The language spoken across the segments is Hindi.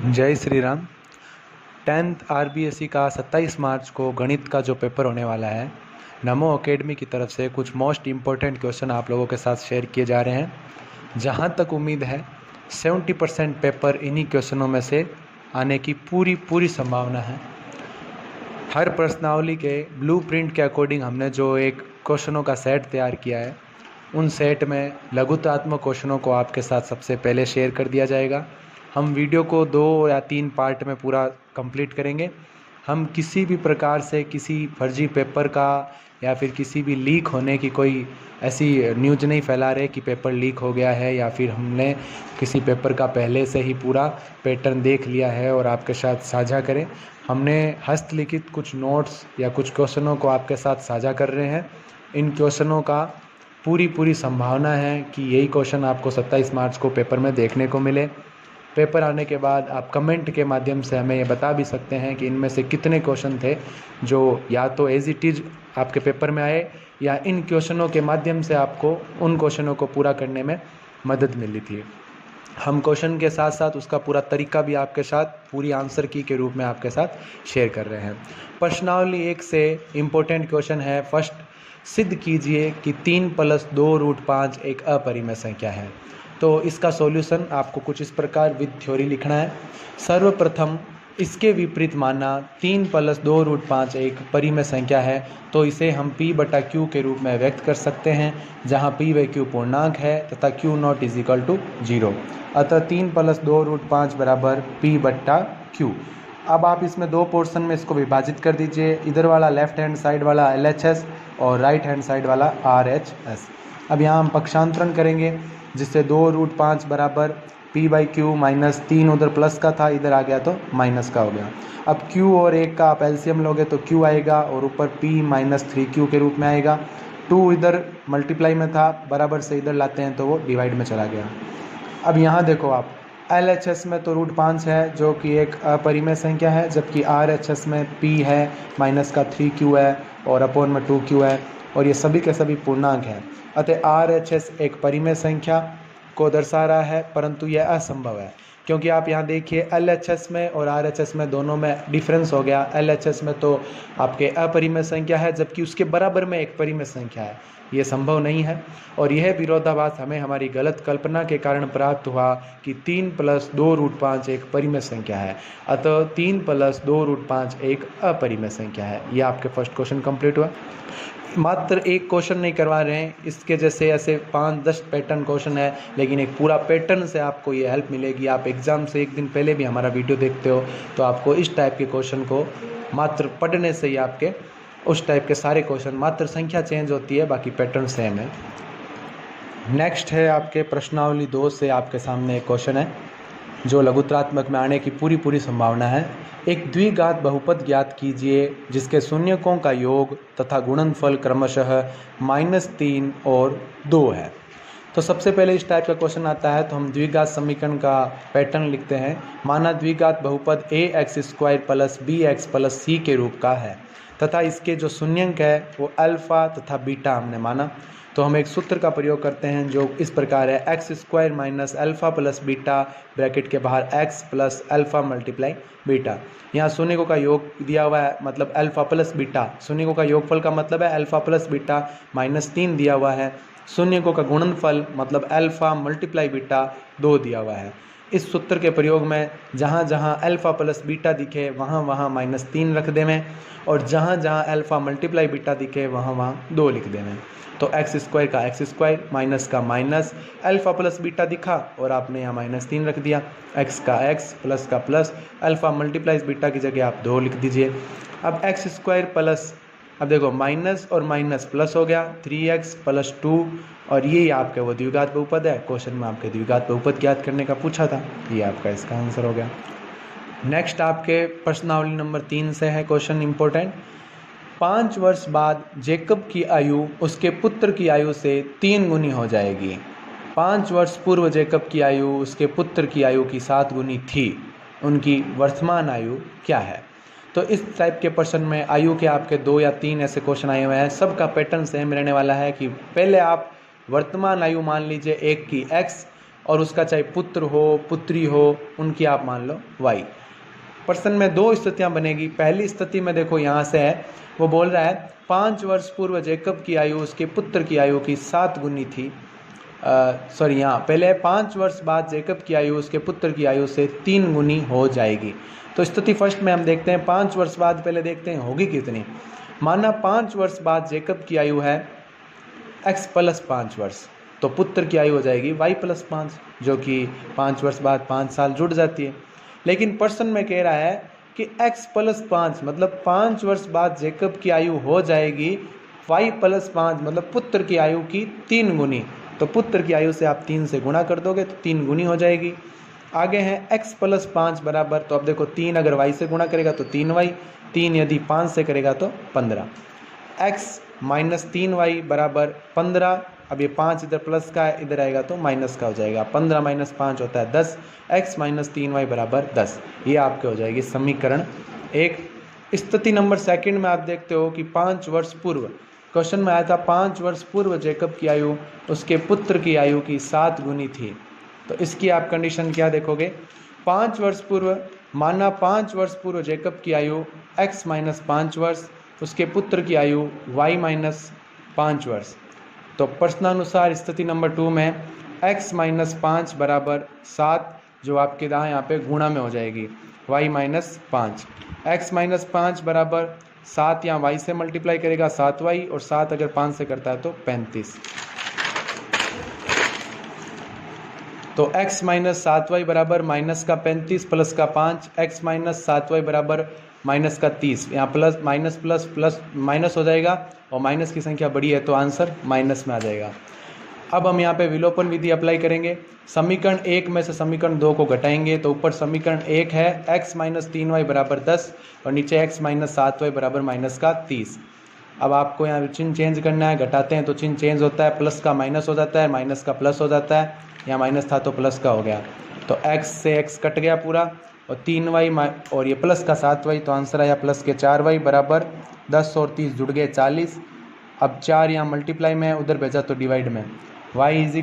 जय श्री राम। 10th RBSE का 27 मार्च को गणित का जो पेपर होने वाला है, नमो अकेडमी की तरफ से कुछ मोस्ट इम्पोर्टेंट क्वेश्चन आप लोगों के साथ शेयर किए जा रहे हैं। जहां तक उम्मीद है 70% पेपर इन्हीं क्वेश्चनों में से आने की पूरी संभावना है। हर प्रश्नावली के ब्लूप्रिंट के अकॉर्डिंग हमने जो एक क्वेश्चनों का सेट तैयार किया है, उन सेट में लघुत्तरात्मक क्वेश्चनों को आपके साथ सबसे पहले शेयर कर दिया जाएगा। हम वीडियो को 2 या 3 पार्ट में पूरा कंप्लीट करेंगे। हम किसी भी प्रकार से किसी फर्जी पेपर का या फिर किसी भी लीक होने की कोई ऐसी न्यूज़ नहीं फैला रहे कि पेपर लीक हो गया है, या फिर हमने किसी पेपर का पहले से ही पूरा पैटर्न देख लिया है और आपके साथ साझा करें। हमने हस्तलिखित कुछ नोट्स या कुछ क्वेश्चनों को आपके साथ साझा कर रहे हैं। इन क्वेश्चनों का पूरी संभावना है कि यही क्वेश्चन आपको 27 मार्च को पेपर में देखने को मिले। पेपर आने के बाद आप कमेंट के माध्यम से हमें ये बता भी सकते हैं कि इनमें से कितने क्वेश्चन थे जो या तो एज इट इज़ आपके पेपर में आए, या इन क्वेश्चनों के माध्यम से आपको उन क्वेश्चनों को पूरा करने में मदद मिली थी। हम क्वेश्चन के साथ साथ उसका पूरा तरीका भी आपके साथ पूरी आंसर की के रूप में आपके साथ शेयर कर रहे हैं। प्रश्नावली 1 से इम्पोर्टेंट क्वेश्चन है। फर्स्ट, सिद्ध कीजिए कि 3 + 2√5 एक अपरिमेय संख्या है। तो इसका सॉल्यूशन आपको कुछ इस प्रकार विद थ्योरी लिखना है। सर्वप्रथम इसके विपरीत माना 3 + 2√5 एक परिमेय संख्या है, तो इसे हम P/Q के रूप में व्यक्त कर सकते हैं, जहां P/Q पूर्णांक है तथा Q0 = 0। अतः 3 + 2√5 बराबर P/Q। अब आप इसमें 2 पोर्शन में इसको विभाजित कर दीजिए। इधर वाला लेफ्ट हैंड साइड वाला LHS और राइट हैंड साइड वाला RHS। अब यहाँ हम पक्षांतरण करेंगे, जिससे 2√5 बराबर P/Q माइनस 3 उधर प्लस का था, इधर आ गया तो माइनस का हो गया। अब Q और 1 का आप एलसीएम लोगे तो Q आएगा और ऊपर P - 3Q के रूप में आएगा। 2 इधर मल्टीप्लाई में था, बराबर से इधर लाते हैं तो वो डिवाइड में चला गया। अब यहाँ देखो आप, LHS में तो √5 है जो कि एक अपरिमेय संख्या है, जबकि RHS में P है -3Q है और अपॉन में 2Q है, और ये सभी के सभी पूर्णांक हैं। अतः RHS एक परिमेय संख्या को दर्शा रहा है, परंतु यह असंभव है, क्योंकि आप यहाँ देखिए LHS में और RHS में दोनों में डिफरेंस हो गया। LHS में तो आपके अपरिमेय संख्या है, जबकि उसके बराबर में एक परिमेय संख्या है। ये संभव नहीं है, और यह विरोधाभास हमें हमारी गलत कल्पना के कारण प्राप्त हुआ कि 3 + 2√5 एक परिमेय संख्या है। अतः 3 + 2√5 एक अपरिमेय संख्या है। ये आपके फर्स्ट क्वेश्चन कंप्लीट हुआ। मात्र एक क्वेश्चन नहीं करवा रहे हैं, इसके जैसे ऐसे 5-10 पैटर्न क्वेश्चन है, लेकिन एक पूरा पैटर्न से आपको ये हेल्प मिलेगी। आप एग्ज़ाम से एक दिन पहले भी हमारा वीडियो देखते हो तो आपको इस टाइप के क्वेश्चन को मात्र पढ़ने से ही आपके उस टाइप के सारे क्वेश्चन, मात्र संख्या चेंज होती है, बाकी पैटर्न सेम है। नेक्स्ट है आपके प्रश्नावली 2 से आपके सामने एक क्वेश्चन है जो लघुत्तरात्मक में आने की पूरी संभावना है। एक द्विघात बहुपद ज्ञात कीजिए जिसके शून्यकों का योग तथा गुणनफल क्रमशः -3 और 2 है। तो सबसे पहले इस टाइप का क्वेश्चन आता है तो हम द्विघात समीकरण का पैटर्न लिखते हैं। माना द्विघात बहुपद ax² + bx + c के रूप का है तथा इसके जो शून्यंक है वो अल्फा तथा बीटा हमने माना। तो हम एक सूत्र का प्रयोग करते हैं जो इस प्रकार है, x² - अल्फ़ा + बीटा ब्रैकेट के बाहर x + अल्फ़ा × बीटा। यहाँ शून्यकों का योग दिया हुआ है, मतलब अल्फ़ा + बीटा। शून्यकों का योगफल का मतलब है अल्फ़ा + बीटा -3 दिया हुआ है। शून्यकों का गुणनफल मतलब अल्फ़ा × बीटा 2 दिया हुआ है। इस सूत्र के प्रयोग में जहाँ जहाँ अल्फ़ा + बीटा दिखे वहाँ वहाँ -3 रख देवें, और जहाँ जहाँ अल्फ़ा × बीटा दिखे वहाँ वहाँ 2 लिख देवें। तो x² का x² माइनस का माइनस, अल्फ़ा + बीटा दिखा और आपने यहाँ -3 रख दिया, x का x प्लस का प्लस, अल्फ़ा × बीटा की जगह आप 2 लिख दीजिए। अब x² प्लस, अब देखो माइनस और माइनस प्लस हो गया, 3x + 2, और ये आपका वो द्विघात बहुपद है। क्वेश्चन में आपके द्विघात बहुपद ज्ञात करने का पूछा था, ये आपका इसका आंसर हो गया। नेक्स्ट आपके प्रश्नावली नंबर 3 से है क्वेश्चन इम्पोर्टेंट। 5 वर्ष बाद जेकब की आयु उसके पुत्र की आयु से 3 गुनी हो जाएगी। 5 वर्ष पूर्व जेकब की आयु उसके पुत्र की आयु की 7 गुनी थी। उनकी वर्तमान आयु क्या है? तो इस टाइप के प्रश्न में आयु के आपके 2 या 3 ऐसे क्वेश्चन आए हुए हैं। सबका पैटर्न सेम रहने वाला है कि पहले आप वर्तमान आयु मान लीजिए एक की x, और उसका चाहे पुत्र हो पुत्री हो, उनकी आप मान लो y। प्रश्न में दो स्थितियां बनेगी। पहली स्थिति में देखो यहाँ से है, वो बोल रहा है 5 वर्ष पूर्व जैकब की आयु उसके पुत्र की आयु की 7 गुनी थी। सॉरी, यहाँ पहले 5 वर्ष बाद जैकब की आयु उसके पुत्र की आयु से 3 गुनी हो जाएगी। तो स्थिति फर्स्ट में हम देखते हैं 5 वर्ष बाद, पहले देखते हैं होगी कितनी। माना 5 वर्ष बाद जैकब की आयु है x + 5 वर्ष, तो पुत्र की आयु हो जाएगी y + 5, जो कि 5 वर्ष बाद 5 साल जुड़ जाती है। लेकिन प्रश्न में कह रहा है कि x + 5 मतलब 5 वर्ष बाद जैकब की आयु हो जाएगी y + 5 मतलब पुत्र की आयु की 3 गुनी। तो पुत्र की आयु से आप 3 से गुणा कर दोगे तो 3 गुनी हो जाएगी। आगे है x + 5 बराबर, तो अब देखो 3 अगर y से गुणा करेगा तो 3y, 3 यदि 5 से करेगा तो 15। x - 3y बराबर 15। अब ये 5 इधर प्लस का है, इधर आएगा तो माइनस का हो जाएगा। 15 - 5 होता है 10। x - 3y बराबर 10। ये आपके हो जाएगी समीकरण 1। स्थिति नंबर सेकंड में आप देखते हो कि 5 वर्ष पूर्व, क्वेश्चन में आया था 5 वर्ष पूर्व जैकब की आयु उसके पुत्र की आयु की 7 गुनी थी। तो इसकी आप कंडीशन क्या देखोगे। 5 वर्ष पूर्व, माना 5 वर्ष पूर्व जैकब की आयु x - 5 वर्ष, उसके पुत्र की आयु y - 5 वर्ष। तो प्रश्नानुसार स्थिति नंबर 2 में x - 5 बराबर 7, जो आपके यहाँ पे गुणा में हो जाएगी y - 5। x - 5 बराबर 7, यहाँ y से मल्टीप्लाई करेगा 7y, और 7 अगर 5 से करता है तो 35। तो x - 7y बराबर माइनस का 35 प्लस का 5, x - 7y बराबर माइनस का 30। यहाँ plus minus plus plus minus हो जाएगा, और माइनस की संख्या बड़ी है तो आंसर माइनस में आ जाएगा। अब हम यहाँ पे विलोपन विधि अप्लाई करेंगे। समीकरण 1 में से समीकरण 2 को घटाएंगे तो ऊपर समीकरण 1 है x - 3y बराबर 10, और नीचे x - 7y बराबर माइनस का 30। अब आपको यहाँ चिन्ह चेंज करना है, घटाते हैं तो चिन्ह चेंज होता है, प्लस का माइनस हो जाता है, माइनस का प्लस हो जाता है। यहाँ माइनस था तो प्लस का हो गया, तो x से x कट गया पूरा, और 3y और ये प्लस का 7y, तो आंसर आया प्लस के 4y बराबर 10 और 30 जुड़ गए 40। अब 4 यहाँ मल्टीप्लाई में है, उधर भेजा तो डिवाइड में। y =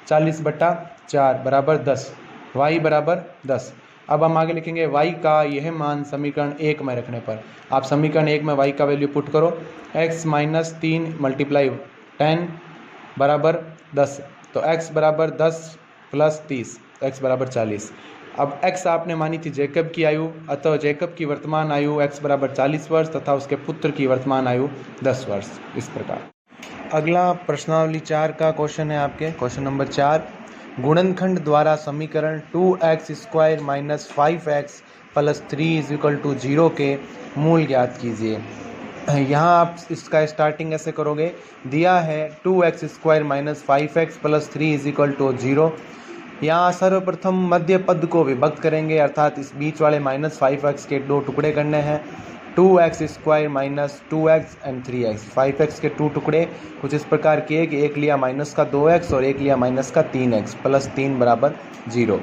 40/4 बराबर 10, y बराबर 10। अब हम आगे लिखेंगे y का यह मान समीकरण 1 में रखने पर। आप समीकरण 1 में y का वैल्यू पुट करो, x - 3 × 10 बराबर 10, तो x बराबर 10 + 30, तो x बराबर 40। अब x आपने मानी थी जैकब की आयु, अतः जैकब की वर्तमान आयु x बराबर 40 वर्ष तथा उसके पुत्र की वर्तमान आयु 10 वर्ष। इस प्रकार अगला प्रश्नावली 4 का क्वेश्चन है आपके, क्वेश्चन नंबर 4। गुणनखंड द्वारा समीकरण 2x² - 5x + 3 = 0 के मूल ज्ञात कीजिए। यहाँ आप इसका स्टार्टिंग ऐसे करोगे, दिया है 2x² - 5x + 3 = 0। यहाँ सर्वप्रथम मध्य पद को विभक्त करेंगे, अर्थात इस बीच वाले -5x के 2 टुकड़े करने हैं। 2x² - 2x and 3x, 5x के 2 टुकड़े कुछ इस प्रकार किए कि एक लिया -2x और एक लिया -3x, + 3 बराबर 0।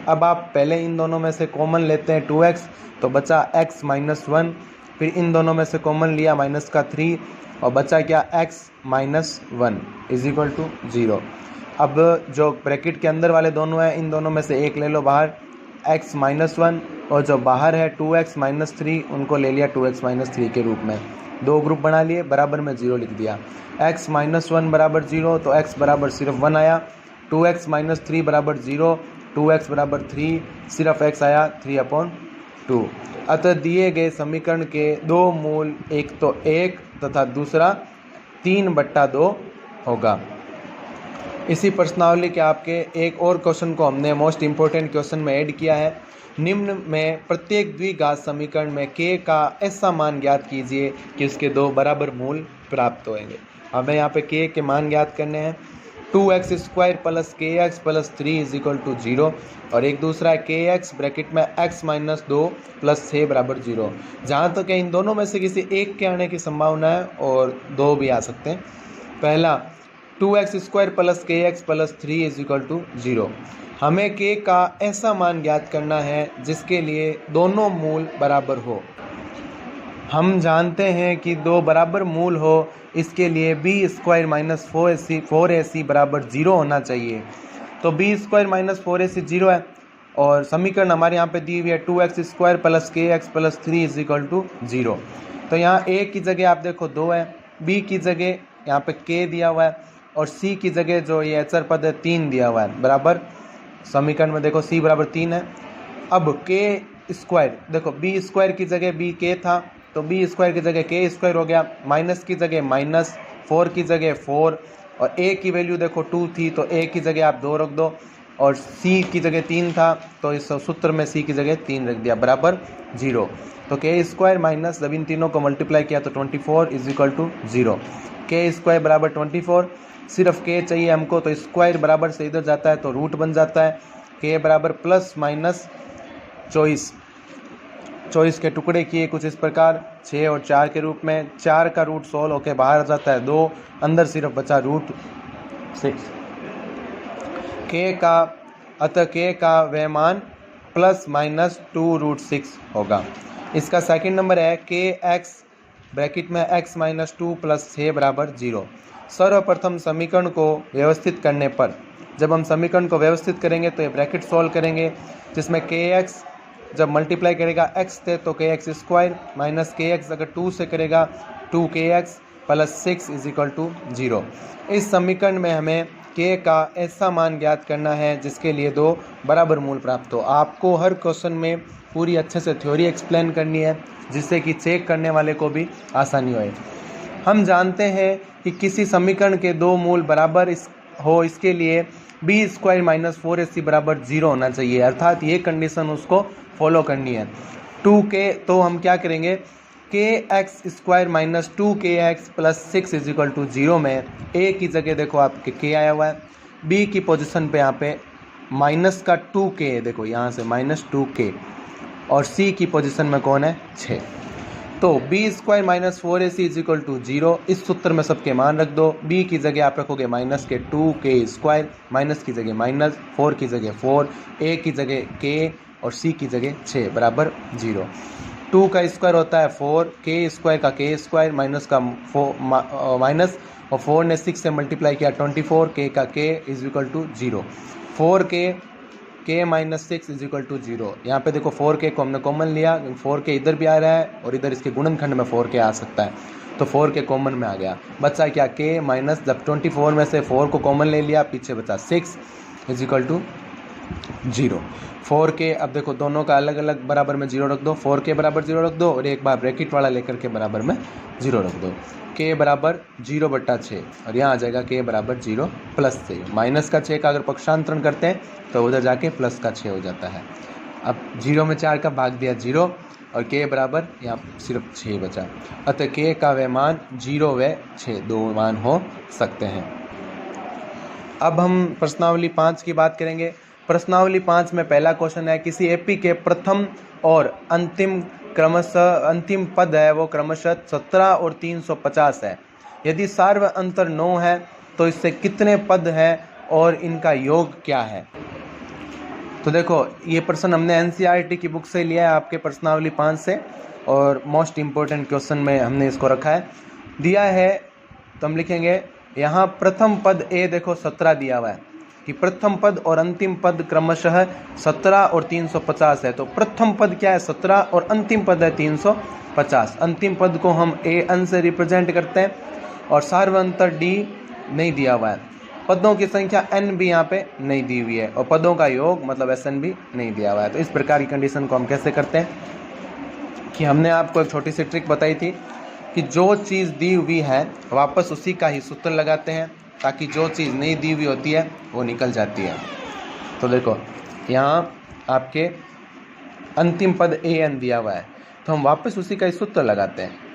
अब आप पहले इन दोनों में से कॉमन लेते हैं 2x, तो बचा x - 1, फिर इन दोनों में से कॉमन लिया -3 और बचा क्या x - 1 = 0। अब जो ब्रैकेट के अंदर वाले दोनों हैं, इन दोनों में से एक ले लो बाहर, x - 1, और जो बाहर है 2x - 3, उनको ले लिया 2x - 3 के रूप में। 2 ग्रुप बना लिए, बराबर में 0 लिख दिया। x - 1 बराबर 0, तो x बराबर सिर्फ 1 आया। 2x - 3 बराबर 0, 2x बराबर 3, सिर्फ x आया 3/2। अतः दिए गए समीकरण के 2 मूल, एक तो 1 तथा दूसरा 3/2 होगा। इसी प्रश्नावली के आपके एक और क्वेश्चन को हमने मोस्ट इम्पोर्टेंट क्वेश्चन में ऐड किया है। निम्न में प्रत्येक द्विघात समीकरण में k का ऐसा मान ज्ञात कीजिए कि उसके 2 बराबर मूल प्राप्त होंगे। हमें यहाँ पे k के मान ज्ञात करने हैं। 2x² + kx + 3 = 0, और एक दूसरा है kx ब्रैकेट में x - 2 + 6 बराबर 0। जहाँ तक इन दोनों में से किसी एक के आने की संभावना है, और 2 भी आ सकते हैं। पहला 2x² + kx + 3 = 0। हमें k का ऐसा मान ज्ञात करना है जिसके लिए दोनों मूल बराबर हो। हम जानते हैं कि 2 बराबर मूल हो, इसके लिए b² - 4ac बराबर 0 होना चाहिए। तो बी स्क्वायर माइनस 4ac 0 है, और समीकरण हमारे यहाँ पे दी हुई है 2x square plus k x plus 3 is equal to 0। तो यहाँ a की जगह आप देखो 2 है, b की जगह यहाँ पे k दिया हुआ है, और c की जगह जो ये अचर पद है 3 दिया हुआ है, बराबर समीकरण में देखो c बराबर 3 है। अब k स्क्वायर देखो b स्क्वायर की जगह b k था, तो b स्क्वायर की जगह k स्क्वायर हो गया, माइनस की जगह माइनस, 4 की जगह 4, और a की वैल्यू देखो 2 थी तो a की जगह आप 2 रख दो, और c की जगह 3 था तो इस सूत्र में c की जगह 3 रख दिया, बराबर 0। तो k स्क्वायर माइनस जब इन तीनों को मल्टीप्लाई किया तो 24 is equal to 0। k square बराबर 24, सिर्फ k चाहिए हमको, तो स्क्वायर बराबर से इधर जाता है तो रूट बन जाता है, k बराबर प्लस माइनस 24 के टुकड़े किए कुछ इस प्रकार 6 और 4 के रूप में, 4 का रूट 16 होके बाहर आ जाता है 2, अंदर सिर्फ बचा रूट 6 अतः k का वह मान प्लस माइनस 2 रूट 6 होगा। इसका सेकंड नंबर है k x ब्रैकेट में x माइनस 2 प्लस 6 बराबर 0। सर्वप्रथम समीकरण को व्यवस्थित करने पर, जब हम समीकरण को व्यवस्थित करेंगे तो ये ब्रैकेट सॉल्व करेंगे, जिसमें kx जब मल्टीप्लाई करेगा x थे तो kx स्क्वायर माइनस kx अगर 2 से करेगा 2kx plus 6 is equal to 0। इस समीकरण में हमें k का ऐसा मान ज्ञात करना है जिसके लिए दो बराबर मूल प्राप्त हो। आपको हर क्वेश्चन में पूरी अच्छे से थ्योरी एक्सप्लेन करनी है जिससे कि चेक करने वाले को भी आसानी होए। हम जानते हैं कि किसी समीकरण के दो मूल बराबर हो, इसके लिए बी स्क्वायर माइनस 4ac बराबर 0 होना चाहिए, अर्थात ये कंडीशन उसको फॉलो करनी है। 2k तो हम क्या करेंगे, k x square minus 2kx plus 6 is equal to 0 में a की जगह देखो आपके k आया हुआ है, b की पोजीशन पे यहाँ पे माइनस का 2k देखो यहाँ से माइनस 2k, और c की पोजीशन में कौन है 6। तो b square minus 4ac is equal to 0, इस सूत्र में सबके मान रख दो। b की जगह आप रखोगे माइनस के 2k स्क्वायर, माइनस की जगह माइनस, 4 की जगह 4, a की जगह k और c की जगह 6 बराबर 0। 2 का स्क्वायर होता है 4, k स्क्वायर का k स्क्वायर माइनस का माइनस, और 4 ने 6 से मल्टीप्लाई किया 24, k का k is equal to 0। 4k minus 6 is equal to 0। यहाँ पे देखो 4k को हमने कॉमन लिया, 4k इधर भी आ रहा है और इधर इसके गुणनखंड में 4k आ सकता है, तो 4k कॉमन में आ गया, बचा क्या k माइनस, जब 24 में से 4 को कॉमन ले लिया पीछे बचा 6 इज इक्वल टू 0। 4k अब देखो दोनों का अलग अलग बराबर में 0 रख दो, 4k बराबर 0 रख दो और एक बार ब्रैकेट वाला लेकर के बराबर में 0 रख दो। k बराबर 0/6 और यहाँ आ जाएगा k बराबर 0 प्लस 6, माइनस का 6 का अगर पक्षांतरण करते हैं तो उधर जाके प्लस का 6 हो जाता है। अब 0 में 4 का भाग दिया 0 और k बराबर यहाँ सिर्फ 6 बचा, अतः k का वह मान 0 व 6 दो मान हो सकते हैं। अब हम प्रश्नावली 5 की बात करेंगे। प्रश्नावली 5 में पहला क्वेश्चन है, किसी एपी के प्रथम और अंतिम पद है वो क्रमशः 17 और 350 है। यदि सार्व अंतर 9 है तो इससे कितने पद है और इनका योग क्या है। तो देखो ये प्रश्न हमने एनसीईआरटी की बुक से लिया है, आपके प्रश्नावली 5 से, और मोस्ट इम्पोर्टेंट क्वेश्चन में हमने इसको रखा है। दिया है तो हम लिखेंगे यहाँ प्रथम पद ए देखो 17 दिया हुआ है कि प्रथम पद और अंतिम पद क्रमशः 17 और 350 है। तो प्रथम पद क्या है 17 और अंतिम पद है 350। अंतिम पद को हम ए एन से रिप्रेजेंट करते हैं और सार्वंतर डी नहीं दिया हुआ है। पदों की संख्या एन भी यहाँ पे नहीं दी हुई है और पदों का योग मतलब एस एन भी नहीं दिया हुआ है। तो इस प्रकार की कंडीशन को हम कैसे करते हैं कि हमने आपको एक छोटी सी ट्रिक बताई थी कि जो चीज़ दी हुई है वापस उसी का ही सूत्र लगाते हैं ताकि जो चीज़ नहीं दी हुई होती है वो निकल जाती है। तो देखो यहाँ आपके अंतिम पद ए एन दिया हुआ है तो हम वापस उसी का ही सूत्र लगाते हैं।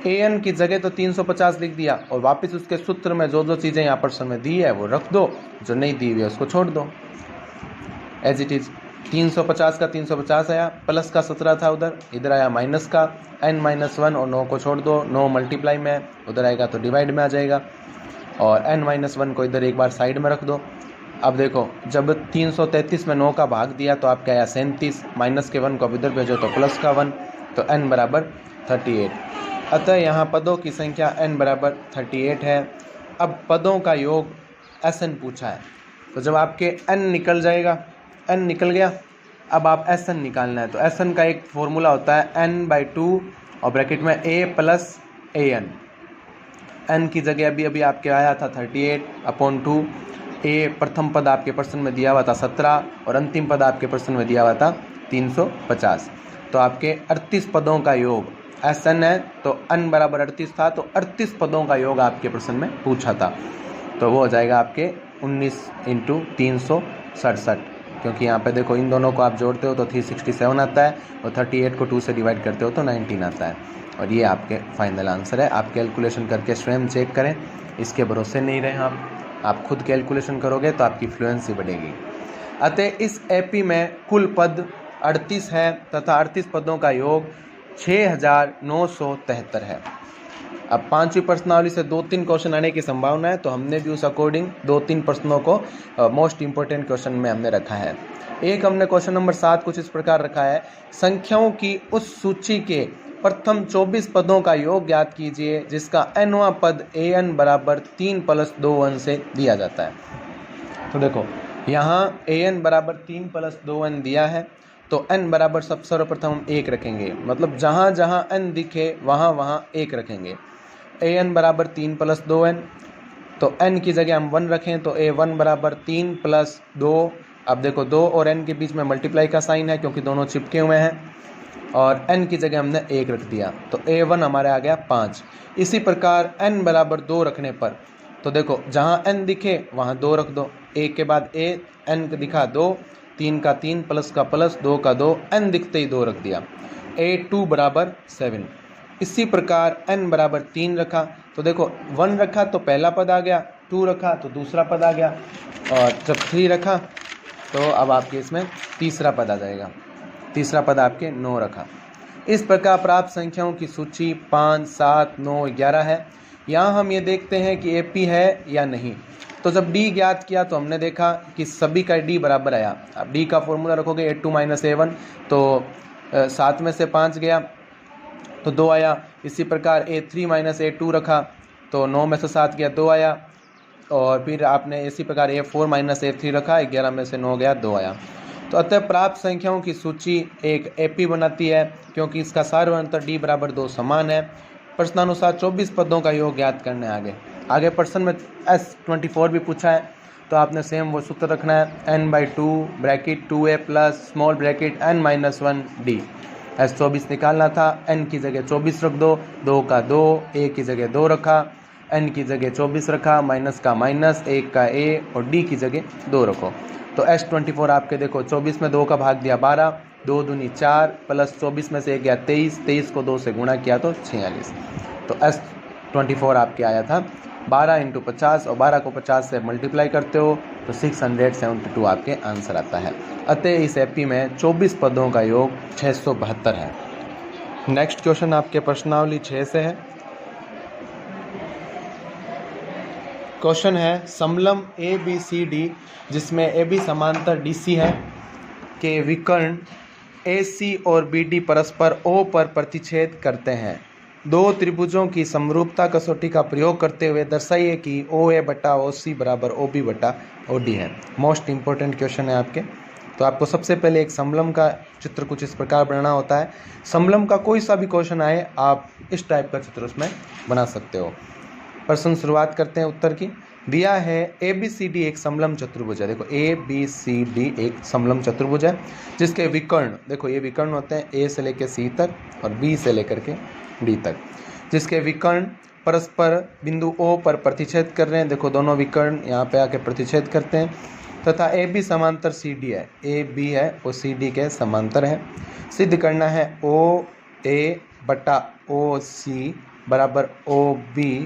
ए एन की जगह तो 350 लिख दिया और वापस उसके सूत्र में जो जो चीज़ें यहाँ पर में दी है वो रख दो, जो नहीं दी हुई है उसको छोड़ दो एज इट इज़। 350 का 350 आया, प्लस का 17 था उधर, इधर आया माइनस का n-1 और 9 को छोड़ दो, 9 मल्टीप्लाई में उधर आएगा तो डिवाइड में आ जाएगा और n-1 को इधर एक बार साइड में रख दो। अब देखो जब 333 में 9 का भाग दिया तो आपका आया 37, माइनस के 1 को अब इधर भेजो तो प्लस का 1, तो n बराबर 38। अतः यहाँ पदों की संख्या n बराबर 38 है। अब पदों का योग Sn पूछा है तो जब आपके n निकल जाएगा, n निकल गया, अब आप SN निकालना है। तो SN का एक फॉर्मूला होता है n/2 और ब्रैकेट में a प्लस an। n की जगह अभी अभी आपके आया था 38/2, a प्रथम पद आपके प्रश्न में दिया हुआ था 17 और अंतिम पद आपके प्रश्न में दिया हुआ था 350। तो आपके 38 पदों का योग SN है, तो n बराबर 38 था, तो 38 पदों का योग आपके प्रश्न में पूछा था। तो वो हो जाएगा आपके 19 × 367, क्योंकि यहाँ पे देखो इन दोनों को आप जोड़ते हो तो 367 आता है और 38 को 2 से डिवाइड करते हो तो 19 आता है। और ये आपके फाइनल आंसर है। आप कैलकुलेशन करके स्वयं चेक करें, इसके भरोसे नहीं रहें आप खुद कैलकुलेशन करोगे तो आपकी फ्लुएंसी बढ़ेगी। अतः इस एपी में कुल पद 38 है तथा 38 पदों का योग 6973 है। अब 5वीं प्रश्नावली से 2-3 क्वेश्चन आने की संभावना है, तो हमने भी उस अकॉर्डिंग 2-3 प्रश्नों को मोस्ट इंपॉर्टेंट क्वेश्चन में हमने रखा है। एक हमने क्वेश्चन नंबर 7 कुछ इस प्रकार रखा है, संख्याओं की उस सूची के प्रथम 24 पदों का योग ज्ञात कीजिए जिसका nवां पद an बराबर 3 + 2n से दिया जाता है। तो देखो यहाँ an बराबर 3 + 2n दिया है, तो n बराबर सब सर्वप्रथम हम 1 रखेंगे, मतलब जहाँ जहाँ n दिखे वहाँ वहाँ 1 रखेंगे। an बराबर 3 + 2n, तो n की जगह हम 1 रखें तो a1 बराबर 3 + 2। अब देखो 2 और n के बीच में मल्टीप्लाई का साइन है क्योंकि दोनों चिपके हुए हैं, और n की जगह हमने 1 रख दिया, तो a1 हमारे आ गया 5। इसी प्रकार n बराबर 2 रखने पर, तो देखो जहाँ n दिखे वहाँ 2 रख दो, 1 के बाद a, n दिखा 2, 3 का 3 प्लस का प्लस 2 का 2, n दिखते ही 2 रख दिया, a2 बराबर 7। इसी प्रकार n बराबर 3 रखा, तो देखो 1 रखा तो पहला पद आ गया, 2 रखा तो दूसरा पद आ गया, और जब 3 रखा तो अब आपके इसमें तीसरा पद आ जाएगा, तीसरा पद आपके 9 रखा। इस प्रकार प्राप्त संख्याओं की सूची 5, 7, 9, 11 है। यहाँ हम ये देखते हैं कि AP है या नहीं। तो जब D ज्ञात किया तो हमने देखा कि सभी का D बराबर आया। अब D का फॉर्मूला रखोगे A2 - A1, तो 7 में से 5 गया तो 2 आया। इसी प्रकार A3 - A2 रखा तो 9 में से 7 गया, 2 आया। और फिर आपने इसी प्रकार A4 - A3 रखा, 11 में से 9 गया, 2 आया। तो अतः प्राप्त संख्याओं की सूची एक AP बनाती है क्योंकि इसका सार्वंतर D बराबर 2 समान है। प्रश्नानुसार 24 पदों का योग ज्ञात करने आगे प्रश्न में S24 भी पूछा है, तो आपने सेम वो सूत्र रखना है, n/2 bracket 2a plus small bracket n - 1 d। S24 निकालना था, n की जगह 24 रख दो, 2 का 2, a की जगह 2 रखा, n की जगह 24 रखा, माइनस का माइनस, 1 का a और d की जगह 2 रखो। तो S24 आपके देखो 24 में 2 का भाग दिया 12, 2 दूनी 4 प्लस 24 में से 1 गया 23, 23 को 2 से गुणा किया तो 46। तो S24 आपके आया था 12 × 50, और 12 को 50 से मल्टीप्लाई करते हो तो 672 आपके आंसर आता है। अतः इस एपी में 24 पदों का योग 672 है। नेक्स्ट क्वेश्चन आपके प्रश्नावली 6 से है। क्वेश्चन है, समलम ABCD जिसमें AB समांतर DC है के विकर्ण AC और BD परस्पर O पर प्रतिच्छेद करते हैं। दो त्रिभुजों की समरूपता कसौटी का प्रयोग करते हुए दर्शाइए कि OA/OC बराबर OB/OD है। मोस्ट इंपॉर्टेंट क्वेश्चन है आपके। तो आपको सबसे पहले एक समलम का चित्र कुछ इस प्रकार बनाना होता है। समलम का कोई सा भी क्वेश्चन आए आप इस टाइप का चित्र उसमें बना सकते हो। प्रश्न शुरुआत करते हैं उत्तर की। दिया है ABCD एक समलम चतुर्भुज है। देखो ABCD एक समलम चतुर्भुज है जिसके विकर्ण, देखो ये विकर्ण होते हैं A से लेकर C तक और B से लेकर के D तक, जिसके विकर्ण परस्पर बिंदु O पर प्रतिच्छेद कर रहे हैं। देखो दोनों विकर्ण यहाँ पे आके प्रतिच्छेद करते हैं तथा AB समांतर CD है, AB है वो CD के समांतर है। सिद्ध करना है OA/OC बराबर OB/OD।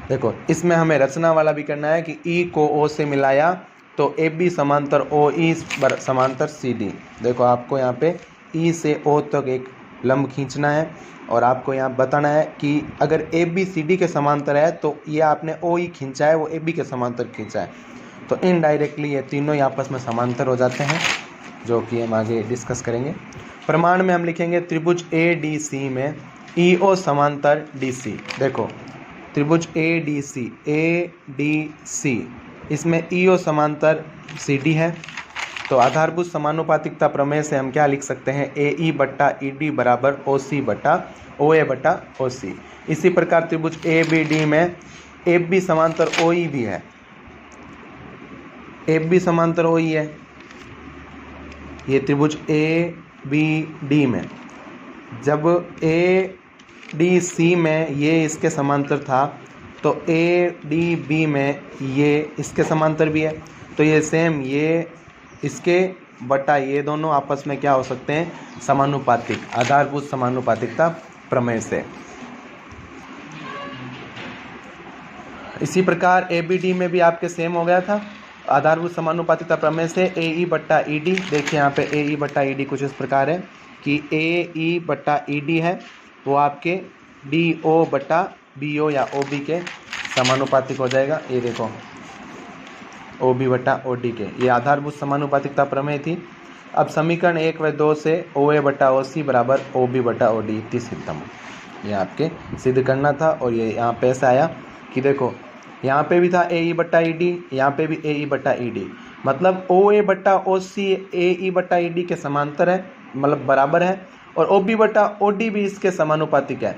देखो इसमें हमें रचना वाला भी करना है कि E को O से मिलाया तो AB समांतर OE समांतर CD। देखो आपको यहाँ पे E से O तक एक लंब खींचना है और आपको यहाँ बताना है कि अगर AB CD के समांतर है तो ये आपने OE खींचा है, वो AB के समांतर खींचा है, तो इनडायरेक्टली ये तीनों ही आपस में समांतर हो जाते हैं, जो कि हम आगे डिस्कस करेंगे। प्रमाण में हम लिखेंगे त्रिभुज ADC में EO समांतर DC। देखो त्रिभुज ए डी सी इसमें ईओ समांतर सी डी है। तो आधारभूत समानुपातिकता प्रमेय से हम क्या लिख सकते हैं, ए ई बट्टा ई डी बराबर ओ सी बट्टा ओ ए बट्टा ओ सी। इसी प्रकार त्रिभुज ए बी डी में एफ बी समांतर ओ ई भी है, एफ बी समांतर ओ ई है। ये त्रिभुज ए बी डी में जब ए डी सी में ये इसके समांतर था, तो ए डी बी में ये इसके समांतर भी है। तो ये सेम ये इसके बटा ये दोनों आपस में क्या हो सकते हैं, समानुपातिक, आधारभूत समानुपातिकता प्रमेय से। इसी प्रकार ए बी डी में भी आपके सेम हो गया था, आधारभूत समानुपातिकता प्रमेय से ए ई बट्टा ई डी। देखिए यहाँ पे ए ई बट्टा ई डी कुछ इस प्रकार है कि ए ई बट्टा ई डी है वो आपके डी ओ बट्टा बी ओ या ओ बी के समानुपातिक हो जाएगा। ये देखो ओ बी बट्टा ओ डी के, ये आधारभूत समानुपातिकता प्रमेय थी। अब समीकरण 1 व 2 से ओ ए बट्टा ओ सी बराबर ओ बी बट्टा ओ डी इति सिद्धम, ये आपके सिद्ध करना था। और ये यहाँ पे ऐसा आया कि देखो यहाँ पे भी था ए ई बट्टा ई डी, यहाँ पे भी ए ई बट्टा ई डी, मतलब ओ ए बट्टा ओ सी ए ई बट्टा ई डी के समांतर है, मतलब बराबर है, और ओ बी बट्टा ओ डी भी इसके समानुपातिक है।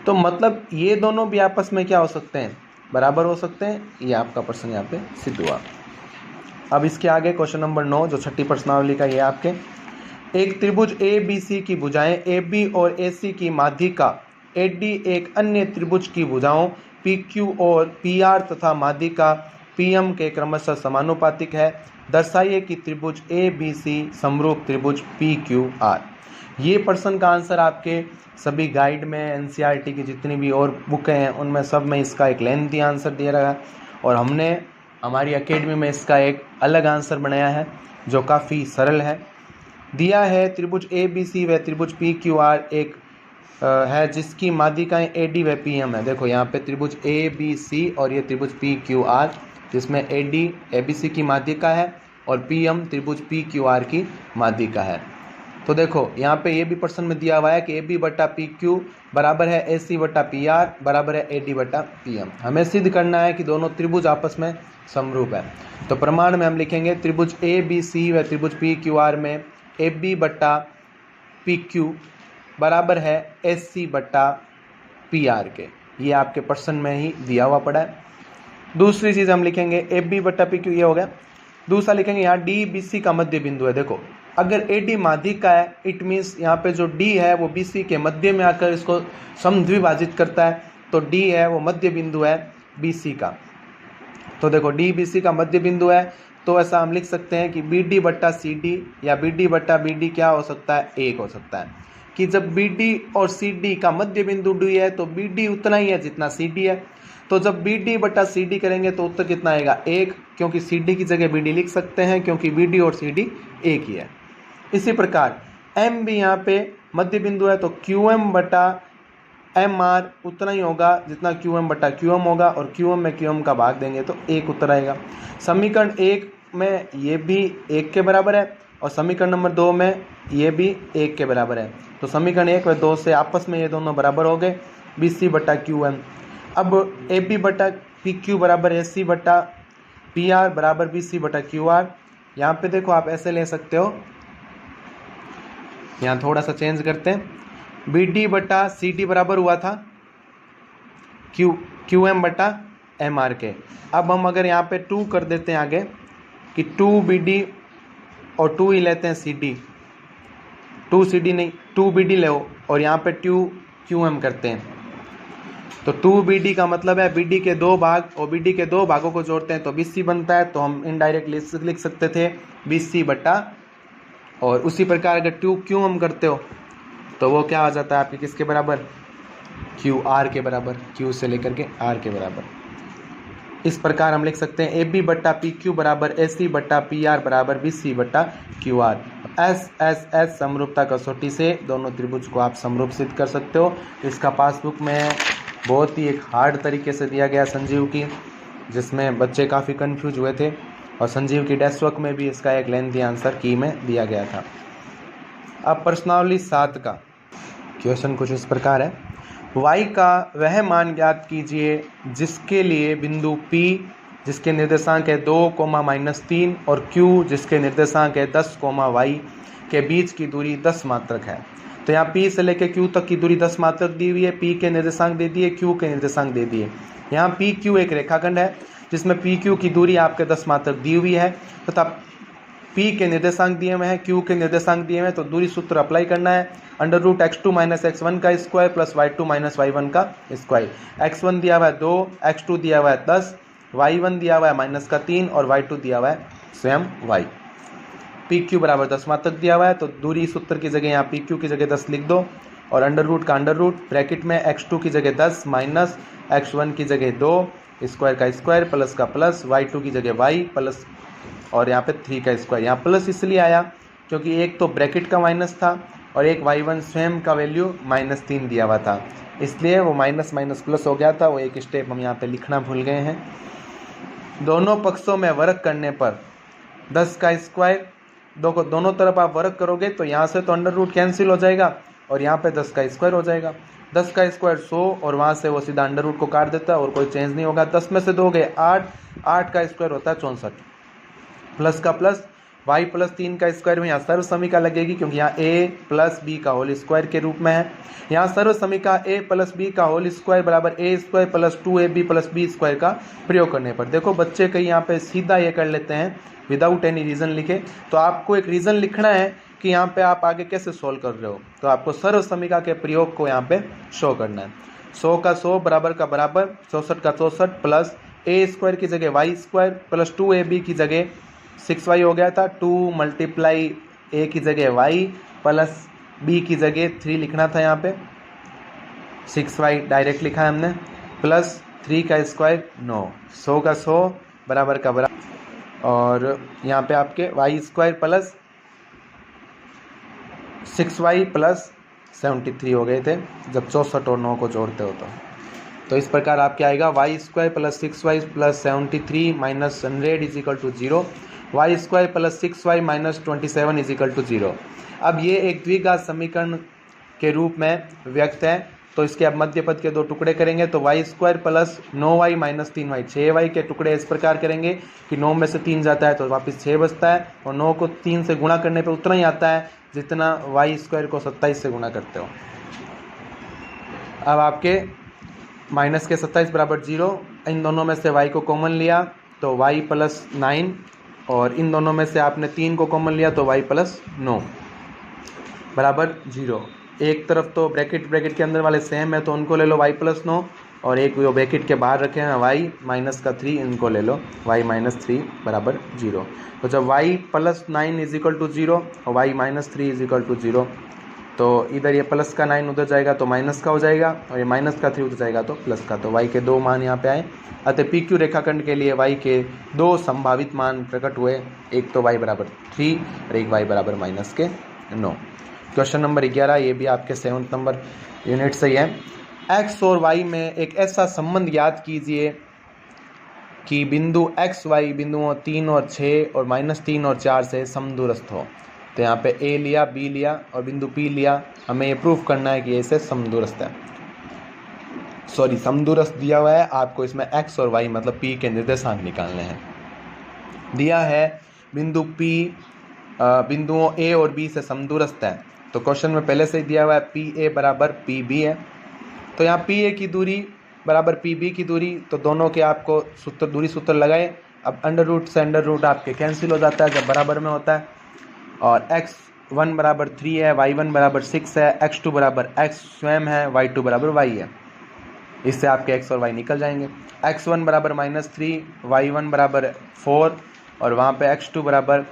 तो मतलब ये दोनों भी आपस में क्या हो सकते हैं, बराबर हो सकते हैं। ये आपका प्रश्न यहाँ पे सिद्ध हुआ। अब इसके आगे क्वेश्चन नंबर 9 जो छठी प्रश्नावली का, ये आपके एक त्रिभुज ए बी सी की भुजाएं ए बी और ए सी की माध्यिका ए डी एक अन्य त्रिभुज की भुजाओं पी क्यू और पी आर तथा माध्यिका पी एम के क्रमशः समानुपातिक है। दर्शाइए कि त्रिभुज ए बी सी समरूप त्रिभुज पी क्यू आर। ये प्रश्न का आंसर आपके सभी गाइड में, एनसीईआरटी की जितनी भी और बुकें हैं उनमें सब में इसका एक लेंथी आंसर दिया रहा है, और हमने हमारी एकेडमी में इसका एक अलग आंसर बनाया है जो काफ़ी सरल है। दिया है त्रिभुज ए बी सी व त्रिभुज पी क्यू आर एक है जिसकी माध्यिकाएं ए डी व पी एम है। देखो यहाँ पे त्रिभुज ए बी सी और ये त्रिभुज पी क्यू आर, जिसमें A D A B C की माध्यिका है और पी एम त्रिभुज पी क्यू आर की माध्यिका है। तो देखो यहाँ पे ये भी प्रश्न में दिया हुआ है कि ए बी बट्टा पी क्यू बराबर है ए सी बट्टा पी आर बराबर है ए डी बट्टा पी एम। हमें सिद्ध करना है कि दोनों त्रिभुज आपस में समरूप है। तो प्रमाण में हम लिखेंगे त्रिभुज ए बी सी व त्रिभुज पी क्यू आर में ए बी बट्टा पी क्यू बराबर है एस सी बट्टा पी आर के। ये आपके प्रश्न में ही दिया हुआ पड़ा है। दूसरी चीज़ हम लिखेंगे ए बी बट्टा पी क्यू, ये हो गया। दूसरा लिखेंगे यहाँ डी बी सी का मध्य बिंदु है। देखो अगर ए डी माध्यिका है, इट मीन्स यहाँ पे जो डी है वो बी सी के मध्य में आकर इसको समद्विभाजित करता है, तो डी है वो मध्य बिंदु है बी सी का। तो देखो डी बी सी का मध्य बिंदु है, तो ऐसा हम लिख सकते हैं कि बी डी बट्टा सी डी या बी डी बट्टा बी डी क्या हो सकता है, एक हो सकता है। कि जब बी डी और सी डी का मध्य बिंदु डी है तो बी डी उतना ही है जितना सी डी है। तो जब बी डी बट्टा सी डी करेंगे तो उत्तर कितना आएगा, एक, क्योंकि सी डी की जगह बी डी लिख सकते हैं क्योंकि बी डी और सी डी एक ही है। इसी प्रकार एम भी यहाँ पे मध्य बिंदु है, तो क्यू एम बटा एम आर उतना ही होगा जितना क्यू एम बटा क्यू एम होगा, और क्यू एम में क्यू एम का भाग देंगे तो एक उत्तर आएगा। समीकरण 1 में ये भी 1 के बराबर है और समीकरण नंबर 2 में ये भी 1 के बराबर है। तो समीकरण 1 व 2 से आपस में ये दोनों बराबर हो गए, बी सी बटा क्यू एम। अब ए बी बटा पी क्यू बराबर ए सी बटा पी आर बराबर बी सी बटा क्यू आर। यहाँ पे देखो आप ऐसे ले सकते हो, यहाँ थोड़ा सा चेंज करते हैं, बी डी बटा सी डी बराबर हुआ था क्यू एम बटा एम आर के। अब हम अगर यहाँ पे 2 कर देते हैं आगे कि 2 बी डी और 2 ही लेते हैं सी डी, 2 सी डी नहीं 2 बी डी ले, और यहाँ पे 2 क्यू एम करते हैं। तो 2 बी डी का मतलब है बी डी के 2 भाग, और बी डी के 2 भागों को जोड़ते हैं तो बी सी बनता है। तो हम इनडायरेक्टली लिख सकते थे बी सी बटा, और उसी प्रकार अगर 2 क्यू एम करते हो तो वो क्या हो जाता है आपके किसके बराबर, क्यू आर के बराबर, क्यू से लेकर के आर के बराबर। इस प्रकार हम लिख सकते हैं ए बी बट्टा पी क्यू बराबर ए सी बट्टा पी आर बराबर बी सी बट्टा Q R. S S S समरूपता कसौटी से दोनों त्रिभुज को आप समरूप सिद्ध कर सकते हो। इसका पासबुक में बहुत ही एक हार्ड तरीके से दिया गया संजीव की, जिसमें बच्चे काफ़ी कंफ्यूज हुए थे, और संजीव की डेस्क वर्क में भी इसका एक लेंथी आंसर की में दिया गया था। अब प्रश्नावली 7 का क्वेश्चन कुछ इस प्रकार है। y का वह मान ज्ञात कीजिए जिसके लिए बिंदु P जिसके निर्देशांक है 2, -3 और Q जिसके निर्देशांक है 10, y के बीच की दूरी 10 मात्रक है। तो यहाँ P से लेकर Q तक की दूरी 10 मात्रक दी हुई है, P के निर्देशांक दे दिए, Q के निर्देशांक दे दिए। यहाँ PQ एक रेखाखंड है जिसमें PQ की दूरी आपके 10 मात्रक दी हुई है तथा P के निर्देशांक दिए हुए हैं, Q के निर्देशांक दिए हुए हैं, तो दूरी सूत्र अप्लाई करना है। √x2 - x1 का स्क्वायर प्लस y2 - y1 का स्क्वायर। x1 दिया हुआ है 2, x2 दिया हुआ है 10, y1 दिया हुआ है -3 और y2 दिया हुआ है स्वयं y। PQ बराबर 10 मात्रक दिया हुआ है, तो दूरी सूत्र की जगह यहाँ PQ की जगह 10 लिख दो और अंडर का अंडर रूट ब्रैकेट में x2 की जगह 10 माइनस x1 की जगह 2 स्क्वायर का स्क्वायर प्लस का प्लस y2 की जगह y प्लस और यहाँ पे 3 का स्क्वायर। यहाँ प्लस इसलिए आया क्योंकि एक तो ब्रैकेट का माइनस था और एक y1 स्वयं का वैल्यू -3 दिया हुआ था, इसलिए वो माइनस माइनस प्लस हो गया था। वो एक स्टेप हम यहाँ पे लिखना भूल गए हैं। दोनों पक्षों में वर्ग करने पर 10 का स्क्वायर, दोनों तरफ आप वर्ग करोगे तो यहाँ से तो अंडर रूट कैंसिल हो जाएगा और यहाँ पे 10 का स्क्वायर हो जाएगा। 10 का स्क्वायर 100 और वहाँ से वो सीधा अंडर रूट को काट देता है और कोई चेंज नहीं होगा। 10 में से 2 गए 8, 8 का स्क्वायर होता है 64 प्लस का प्लस y प्लस 3 का स्क्वायर में यहाँ सर्व समीका लगेगी क्योंकि यहाँ a प्लस बी का होल स्क्वायर के रूप में है। यहाँ सर्व समीका a प्लस बी का होल स्क्वायर बराबर a स्क्वायर plus 2ab plus b square का प्रयोग करने पर देखो बच्चे कहीं यहाँ पे सीधा ये कर लेते हैं विदाउट एनी रीज़न लिखे, तो आपको एक रीज़न लिखना है कि यहाँ पे आप आगे कैसे सोल्व कर रहे हो। तो आपको सर्व समीका के प्रयोग को यहाँ पे शो करना है। 100 का 100 बराबर का बराबर 64 का 64 प्लस a स्क्वायर की जगह y स्क्वायर प्लस 2ab की जगह 6y हो गया था, 2 मल्टीप्लाई a की जगह y प्लस b की जगह 3 लिखना था, यहाँ पे 6y डायरेक्ट लिखा है हमने प्लस 3 का स्क्वायर 9, 100 का 100 बराबर का बराबर और यहाँ पे आपके y square plus 6y plus 73 हो गए थे जब 64 और 9 को जोड़ते हो तो इस प्रकार आपके आएगा y square plus 6y plus 73 minus 100 is equal to 0, y square plus 6y minus 27 is equal to 0। अब ये एक द्विघात समीकरण के रूप में व्यक्त है, तो इसके अब मध्य पद के 2 टुकड़े करेंगे तो y square plus 9y minus 3y, 6y के टुकड़े इस प्रकार करेंगे कि 9 में से 3 जाता है तो वापस 6 बचता है और 9 को 3 से गुणा करने पे उतना ही आता है जितना y स्क्वायर को 27 से गुणा करते हो। अब आपके माइनस के 27 बराबर 0, इन दोनों में से y को कॉमन लिया तो y प्लस 9 और इन दोनों में से आपने 3 को कॉमन लिया तो y प्लस 9 बराबर 0। एक तरफ तो ब्रैकेट के अंदर वाले सेम है तो उनको ले लो y प्लस 9 और एक जो ब्रैकेट के बाहर रखे हैं y माइनस का 3 इनको ले लो y माइनस 3 बराबर 0। तो जब y plus 9 is equal to 0 और y minus 3 is equal to 0 तो इधर ये प्लस का 9 उधर जाएगा तो माइनस का हो जाएगा और ये माइनस का 3 उधर जाएगा तो प्लस का, तो y के 2 मान यहाँ पे आए। अतः PQ रेखाखंड के लिए y के 2 संभावित मान प्रकट हुए, एक तो y बराबर 3 और एक y बराबर माइनस के 9। क्वेश्चन नंबर 11 ये भी आपके 7th नंबर यूनिट से ही है। x और y में एक ऐसा संबंध याद कीजिए कि बिंदु x y बिंदुओं 3 और 6 और -3 और 4 से समदूरस्थ हो। तो यहाँ पे a लिया, b लिया और बिंदु p लिया, हमें ये प्रूफ करना है कि ये से समदूरस्थ है। सॉरी समदूरस्थ दिया हुआ है, आपको इसमें x और y मतलब p के निर्देशांक निकालने हैं। दिया है बिंदु p बिंदुओं a और b से समदूरस्थ है, तो क्वेश्चन में पहले से ही दिया हुआ है PA बराबर PB है, तो यहाँ PA की दूरी बराबर PB की दूरी, तो दोनों के आपको सूत्र दूरी सूत्र लगाए। अब अंडर रूट से अंडर रूट आपके कैंसिल हो जाता है जब बराबर में होता है और x1 बराबर 3 है, y1 बराबर 6 है, x2 बराबर x स्वयं है, y2 बराबर y है। इससे आपके x और y निकल जाएंगे। x1 बराबर -3, y1 बराबर 4 और वहाँ पे x2 बराबर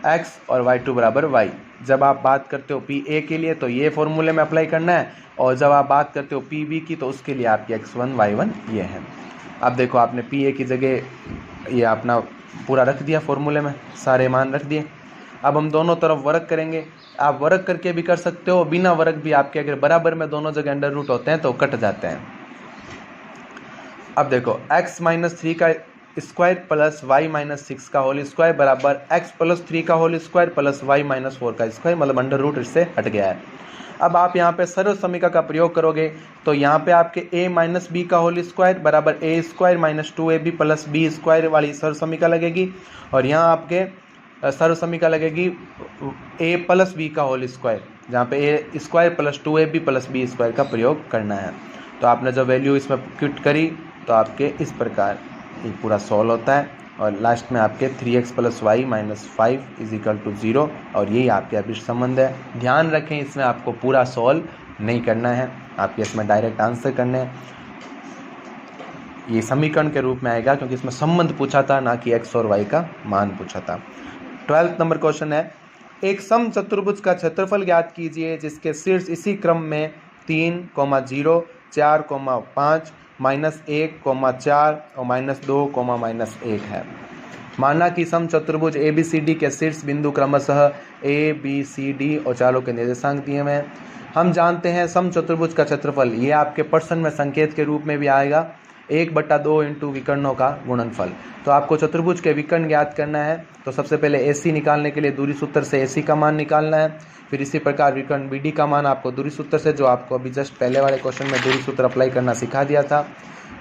x और y2 बराबर y। जब आप बात करते हो PA के लिए तो ये फॉर्मूले में अप्लाई करना है और जब आप बात करते हो PB की तो उसके लिए आपकी x1 y1 ये है। अब देखो आपने PA की जगह ये अपना पूरा रख दिया फॉर्मूले में, सारे मान रख दिए। अब हम दोनों तरफ वर्ग करेंगे, आप वर्ग करके भी कर सकते हो, बिना वर्ग भी आपके अगर बराबर में दोनों जगह अंडर रूट होते हैं तो कट जाते हैं। अब देखो x माइनस 3 का स्क्वायर प्लस y माइनस 6 का होल स्क्वायर बराबर x प्लस 3 का whole square plus y minus 4 का स्क्वायर, मतलब अंडर रूट इससे हट गया है। अब आप यहाँ पे सर्व समीकरण का प्रयोग करोगे तो यहाँ पे आपके a माइनस बी का होल स्क्वायर बराबर a स्क्वायर minus 2ab plus b square वाली सर्व समीकरण लगेगी, और यहाँ आपके सर्व समीकरण लगेगी a प्लस बी का होल स्क्वायर, जहाँ पे a स्क्वायर plus 2ab plus b square का प्रयोग करना है। तो आपने जब वैल्यू इसमें पुट करी तो आपके इस प्रकार ये पूरा सॉल्व होता है, और लास्ट में आपके 3x plus y minus 5 is equal to 0, और यही आपके अभिष्ट संबंध है। ध्यान रखें इसमें आपको पूरा सॉल्व नहीं करना है, आपके इसमें डायरेक्ट आंसर करने हैं। ये समीकरण के रूप में आएगा क्योंकि इसमें संबंध पूछा था, ना कि x और y का मान पूछा था। 12 नंबर क्वेश्चन है, एक समचतुर्भुज का क्षेत्रफल ज्ञात कीजिए जिसके शीर्ष इसी क्रम में 3, 0, 4, 5, -1, 4 और -2, -1 है। माना कि समचतुर्भुज ABCD के शीर्ष बिंदु क्रमशः A, B, C, D और चारों के निर्देशांक दिए हुए हैं। हम जानते हैं समचतुर्भुज का क्षेत्रफल, ये आपके पर्सन में संकेत के रूप में भी आएगा 1/2 इंटू विकर्णों का गुणनफल। तो आपको चतुर्भुज के विकर्ण ज्ञात करना है, तो सबसे पहले AC निकालने के लिए दूरी सूत्र से AC का मान निकालना है, फिर इसी प्रकार विकर्ण BD का मान आपको दूरी सूत्र से, जो आपको अभी जस्ट पहले वाले क्वेश्चन में दूरी सूत्र अप्लाई करना सिखा दिया था,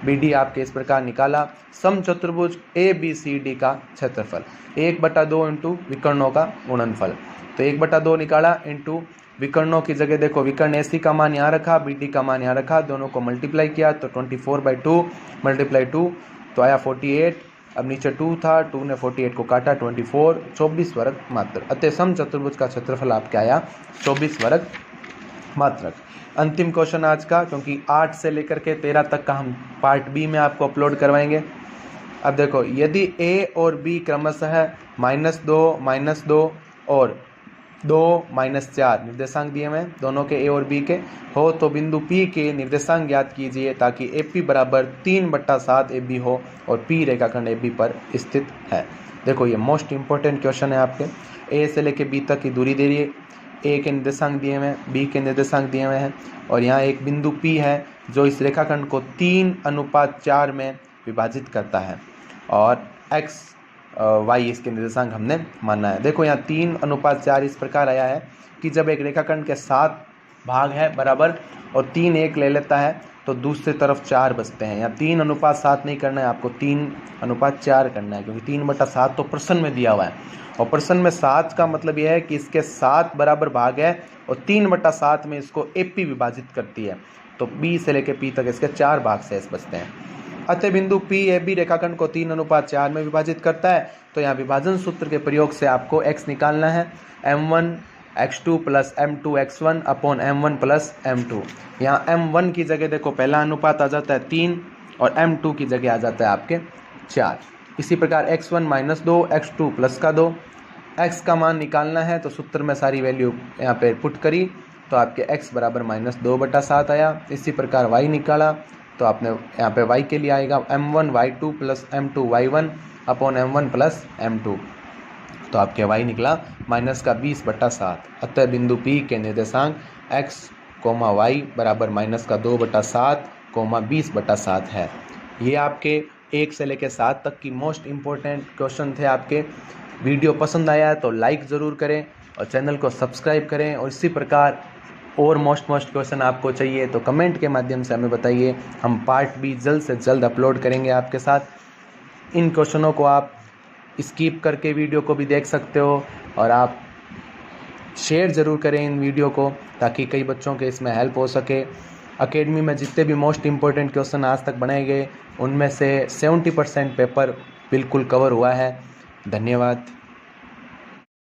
BD आपके इस प्रकार निकाला। समचतुर्भुज ABCD का क्षेत्रफल 1/2 इंटू विकर्णों का गुणनफल, तो 1/2 निकाला इंटू विकर्णों की जगह देखो विकर्ण AC का मान यहाँ रखा, BD का मान यहाँ रखा, दोनों को मल्टीप्लाई किया तो 24/2 मल्टीप्लाई 2 तो आया 48। अब नीचे 2 था, 2 ने 48 को काटा 24 वर्ग मात्रक। अतः समचतुर्भुज का क्षेत्रफल आपके आया 24 वर्ग मात्रक। अंतिम क्वेश्चन आज का, क्योंकि 8 से लेकर के 13 तक का हम पार्ट बी में आपको अपलोड करवाएंगे। अब देखो, यदि A और B क्रमशः -2 और 2, -4 निर्देशांक दिए हुए हैं दोनों के A और B के हो, तो बिंदु P के निर्देशांक ज्ञात कीजिए ताकि AP बराबर 3/7 AB हो और P रेखाखंड AB पर स्थित है। देखो ये मोस्ट इंपॉर्टेंट क्वेश्चन है आपके। A से लेके B तक की दूरी दे रही है, A के निर्देशांक दिए हुए हैं, B के निर्देशांक दिए हुए हैं, और यहाँ एक बिंदु P है जो इस रेखाखंड को 3:4 में विभाजित करता है, और x y इसके निर्देशांक हमने माना है। देखो यहाँ 3:4 इस प्रकार आया है कि जब एक रेखाखंड के 7 भाग है बराबर और 3 1 ले लेता है तो दूसरी तरफ 4 बचते हैं। यहाँ 3:7 नहीं करना है, आपको 3:4 करना है, क्योंकि 3/7 तो प्रश्न में दिया हुआ है, और प्रश्न में 7 का मतलब यह है कि इसके 7 बराबर भाग है और 3/7 में इसको AP विभाजित करती है, तो B से लेकर P तक इसके 4 भाग शेष बचते हैं। अतः बिंदु PAB रेखाखंड को 3:4 में विभाजित करता है। तो यहाँ विभाजन सूत्र के प्रयोग से आपको x निकालना है, m1x2 plus m2x1 upon m1 plus m2। यहाँ m1 की जगह देखो पहला अनुपात आ जाता है 3 और m2 की जगह आ जाता है आपके 4। इसी प्रकार x1 -2 x2 प्लस का 2, x का मान निकालना है तो सूत्र में सारी वैल्यू यहाँ पे पुट करी तो आपके x बराबर -2/7 आया। इसी प्रकार y निकाला तो आपने यहाँ पे y के लिए आएगा m1 y2 plus m2 y1 upon m1 plus m2, तो आपके y निकला -20/7। अतः बिंदु P के निर्देशांक x, y बराबर -2/7, 20/7 है। ये आपके 1 से लेकर 7 तक की मोस्ट इम्पोर्टेंट क्वेश्चन थे आपके। वीडियो पसंद आया है तो लाइक ज़रूर करें और चैनल को सब्सक्राइब करें, और इसी प्रकार और मोस्ट क्वेश्चन आपको चाहिए तो कमेंट के माध्यम से हमें बताइए, हम पार्ट बी जल्द से जल्द अपलोड करेंगे आपके साथ। इन क्वेश्चनों को आप स्किप करके वीडियो को भी देख सकते हो, और आप शेयर ज़रूर करें इन वीडियो को ताकि कई बच्चों के इसमें हेल्प हो सके। एकेडमी में जितने भी मोस्ट इम्पोर्टेंट क्वेश्चन आज तक बनाए गए उनमें से 70% पेपर बिल्कुल कवर हुआ है। धन्यवाद।